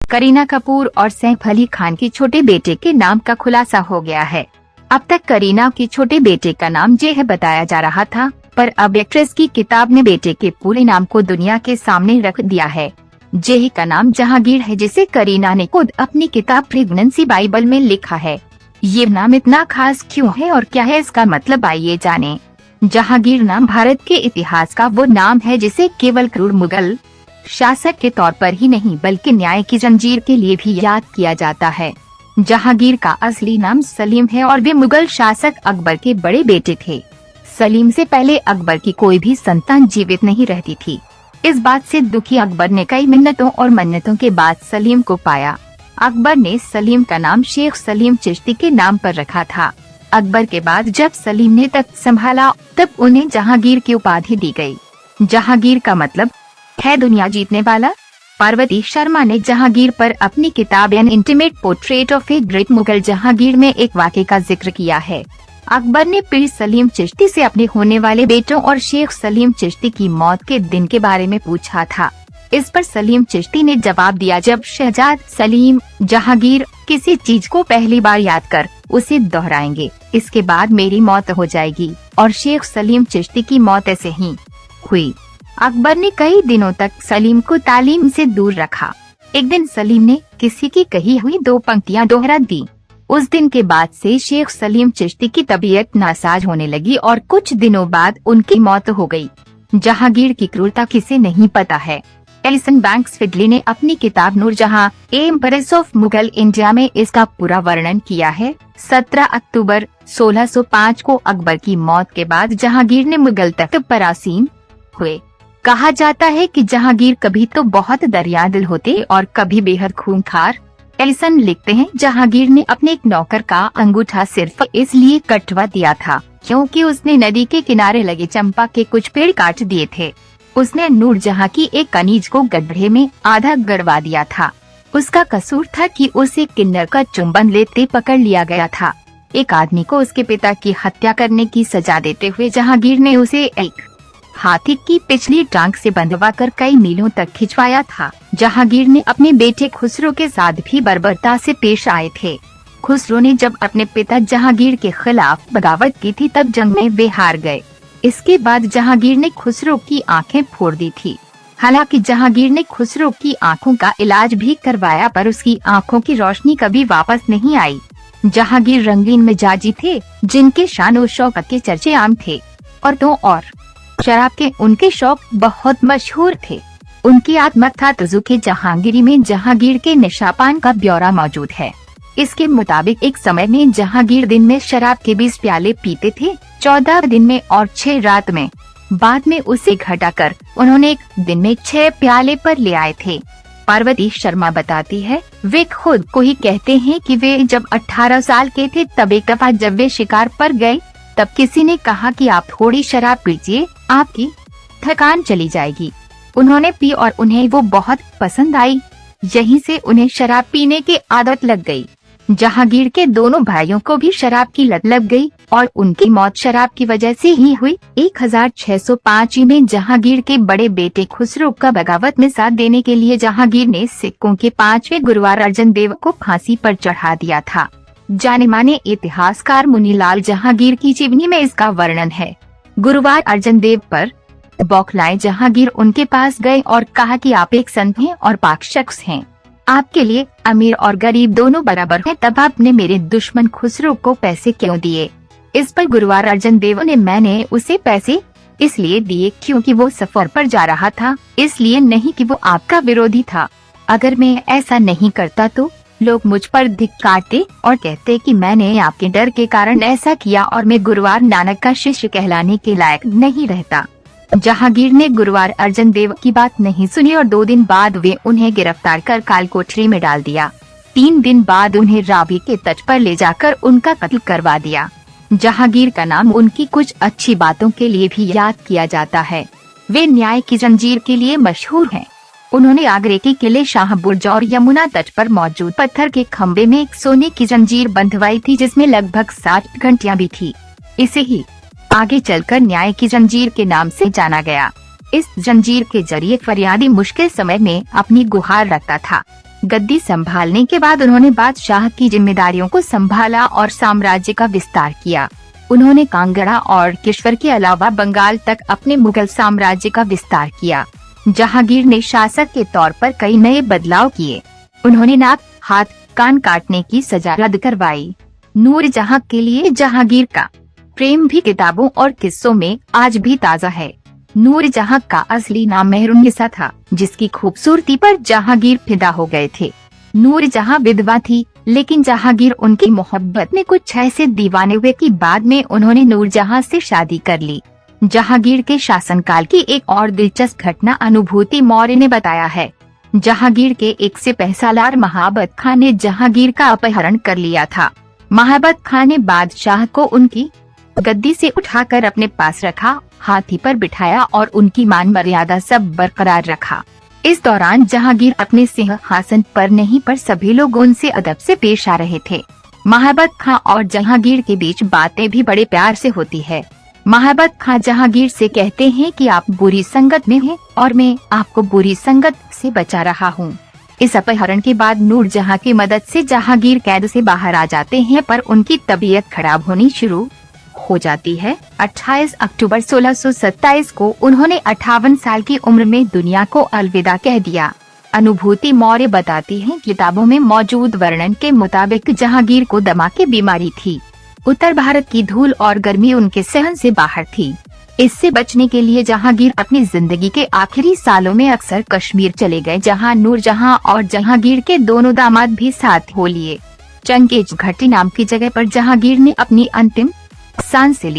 करीना कपूर और सैफ अली खान के छोटे बेटे के नाम का खुलासा हो गया है। अब तक करीना के छोटे बेटे का नाम जय बताया जा रहा था, पर अब एक्ट्रेस की किताब ने बेटे के पूरे नाम को दुनिया के सामने रख दिया है। जय का नाम जहांगीर है, जिसे करीना ने खुद अपनी किताब प्रेगनेंसी बाइबल में लिखा है। ये नाम इतना खास क्यों है और क्या है इसका मतलब, आइए जानें। जहांगीर नाम भारत के इतिहास का वो नाम है जिसे केवल क्रूर मुगल शासक के तौर पर ही नहीं बल्कि न्याय की जंजीर के लिए भी याद किया जाता है। जहांगीर का असली नाम सलीम है और वे मुगल शासक अकबर के बड़े बेटे थे। सलीम से पहले अकबर की कोई भी संतान जीवित नहीं रहती थी। इस बात से दुखी अकबर ने कई मिन्नतों और मन्नतों के बाद सलीम को पाया। अकबर ने सलीम का नाम शेख सलीम चिश्ती के नाम पर रखा था। अकबर के बाद जब सलीम ने तख्त संभाला तब उन्हें जहांगीर की उपाधि दी गई। जहांगीर का मतलब है दुनिया जीतने वाला। पार्वती शर्मा ने जहांगीर पर अपनी किताब N intimate portrait of a great Mughal Jahangir में एक वाक़े का जिक्र किया है। अकबर ने पीर सलीम चिश्ती से अपने होने वाले बेटों और शेख सलीम चिश्ती की मौत के दिन के बारे में पूछा था। इस पर सलीम चिश्ती ने जवाब दिया, जब शहजाद सलीम जहांगीर किसी चीज को पहली बार याद कर उसे दोहराएंगे, इसके बाद मेरी मौत हो जाएगी। और शेख सलीम चिश्ती की मौत ऐसे ही हुई। अकबर ने कई दिनों तक सलीम को तालीम से दूर रखा। एक दिन सलीम ने किसी की कही हुई 2 पंक्तियां दोहरा दी। उस दिन के बाद से शेख सलीम चिश्ती की तबीयत नासाज होने लगी और कुछ दिनों बाद उनकी मौत हो गई। जहांगीर की क्रूरता किसे नहीं पता है। एलिसन बैंक्स फिडली ने अपनी किताब Nurjahan empress of Mughal India में इसका पूरा वर्णन किया है। 17 अक्टूबर 1605 को अकबर की मौत के बाद जहांगीर ने मुगल तख्त पर आसीन हुए। कहा जाता है कि जहांगीर कभी तो बहुत दरियादिल होते और कभी बेहद खूंखार। एलिसन लिखते हैं, जहांगीर ने अपने एक नौकर का अंगूठा सिर्फ इसलिए कटवा दिया था क्योंकि उसने नदी के किनारे लगे चंपा के कुछ पेड़ काट दिए थे। उसने नूरजहां की एक कनीज को गड्ढे में आधा गड़वा दिया था। उसका कसूर था कि उसे किन्नर का चुंबन लेते पकड़ लिया गया था। एक आदमी को उसके पिता की हत्या करने की सजा देते हुए जहांगीर ने उसे एक हाथी की पिछली टांग से बंधवा कर कई मीलों तक खिंचवाया था। जहांगीर ने अपने बेटे खुसरो के साथ भी बर्बरता से पेश आए थे। खुसरो ने जब अपने पिता जहांगीर के खिलाफ बगावत की थी तब जंग में वे हार गए। इसके बाद जहांगीर ने खुसरो की आंखें फोड़ दी थी। हालांकि जहांगीर ने खुसरो की आंखों का इलाज भी करवाया पर उसकी आंखों की रोशनी कभी वापस नहीं आई। जहांगीर रंगीन मिजाजी थे जिनके शान और शौकत के चर्चे आम थे। और शराब के उनके शौक बहुत मशहूर थे। उनकी आत्मकथा तजुके जहांगीरी में जहांगीर के नशापान का ब्यौरा मौजूद है। इसके मुताबिक एक समय में जहांगीर दिन में शराब के 20 प्याले पीते थे, 14 दिन में और 6 रात में। बाद में उसे घटाकर उन्होंने एक दिन में 6 प्याले पर ले आए थे। पार्वती शर्मा बताती है, वे खुद को ही कहते हैं कि वे जब 18 साल के थे तब एक दफा जब वे शिकार पर गए तब किसी ने कहा कि आप थोड़ी शराब पीजिए, आपकी थकान चली जाएगी। उन्होंने पी और उन्हें वो बहुत पसंद आई। यहीं से उन्हें शराब पीने की आदत लग गई। जहांगीर के दोनों भाइयों को भी शराब की लत लग गई और उनकी मौत शराब की वजह से ही हुई। 1605 में जहांगीर के बड़े बेटे खुसरो का बगावत में साथ देने के लिए जहांगीर ने सिक्कों के 5वें गुरुवार अर्जन देव को फांसी पर चढ़ा दिया था। जाने माने इतिहासकार मुनीलाल जहांगीर की जीवनी में इसका वर्णन है। गुरुवार अर्जन देव पर बौखलाए जहांगीर उनके पास गए और कहा कि आप एक संत हैं और पाक शख्स हैं। आपके लिए अमीर और गरीब दोनों बराबर हैं, तब आपने मेरे दुश्मन खुसरो को पैसे क्यों दिए? इस पर गुरुवार अर्जन देव ने, मैंने उसे पैसे इसलिए दिए क्योंकि वो सफर पर जा रहा था, इसलिए नहीं कि वो आपका विरोधी था। अगर मैं ऐसा नहीं करता तो लोग मुझ पर धिक्कारते और कहते कि मैंने आपके डर के कारण ऐसा किया और मैं गुरुवार नानक का शिष्य कहलाने के लायक नहीं रहता। जहांगीर ने गुरुवार अर्जन देव की बात नहीं सुनी और 2 दिन बाद वे उन्हें गिरफ्तार कर काल कोठरी में डाल दिया। 3 दिन बाद उन्हें रावी के तट पर ले जाकर उनका कत्ल करवा दिया। जहांगीर का नाम उनकी कुछ अच्छी बातों के लिए भी याद किया जाता है। वे न्याय की जंजीर के लिए मशहूर हैं। उन्होंने आगरे के किले शाह बुर्ज और यमुना तट पर मौजूद पत्थर के खम्भे में एक सोने की जंजीर बंधवाई थी जिसमें लगभग 60 घंटियां भी थी। इसे ही आगे चलकर न्याय की जंजीर के नाम से जाना गया। इस जंजीर के जरिए फरियादी मुश्किल समय में अपनी गुहार रखता था। गद्दी संभालने के बाद उन्होंने बादशाह की जिम्मेदारियों को संभाला और साम्राज्य का विस्तार किया। उन्होंने कांगड़ा और किश्वर के अलावा बंगाल तक अपने मुगल साम्राज्य का विस्तार किया। जहांगीर ने शासक के तौर पर कई नए बदलाव किए। उन्होंने नाक, हाथ, कान काटने की सजा रद्द करवाई। नूरजहां के लिए जहांगीर का प्रेम भी किताबों और किस्सों में आज भी ताज़ा है। नूरजहां का असली नाम मेहरुन्निसा था, जिसकी खूबसूरती पर जहांगीर फिदा हो गए थे। नूरजहां विधवा थी, लेकिन जहांगीर उनकी मोहब्बत में कुछ ऐसे दीवाने हुए कि बाद में उन्होंने नूरजहां से शादी कर ली। जहांगीर के शासनकाल की एक और दिलचस्प घटना अनुभूति मौर्य ने बताया है। जहांगीर के एक सिपह सालार महाबत खान ने जहांगीर का अपहरण कर लिया था। महाबत खान ने बादशाह को उनकी गद्दी से उठाकर अपने पास रखा, हाथी पर बिठाया और उनकी मान मर्यादा सब बरकरार रखा। इस दौरान जहांगीर अपने सिंहासन पर नहीं, पर सभी लोग उनसे अदब से पेश आ रहे थे। महाबत खां और जहांगीर के बीच बातें भी बड़े प्यार से होती है। महाबत खां जहांगीर से कहते हैं कि आप बुरी संगत में हैं और मैं आपको बुरी संगत से बचा रहा हूँ। इस अपहरण के बाद नूरजहां की मदद से जहांगीर कैद से बाहर आ जाते हैं, पर उनकी तबीयत खराब होनी शुरू हो जाती है। 28 अक्टूबर 1627 को उन्होंने 58 साल की उम्र में दुनिया को अलविदा कह दिया। अनुभूति मौर्य बताती हैं, किताबों में मौजूद वर्णन के मुताबिक जहांगीर को दमा की बीमारी थी। उत्तर भारत की धूल और गर्मी उनके सहन से बाहर थी। इससे बचने के लिए जहांगीर अपनी जिंदगी के आखिरी सालों में अक्सर कश्मीर चले गए, जहां नूरजहां और जहांगीर के दोनों दामाद भी साथ हो लिए। चंगेज घाटी नाम की जगह पर जहांगीर ने अपनी अंतिम सांसें ली।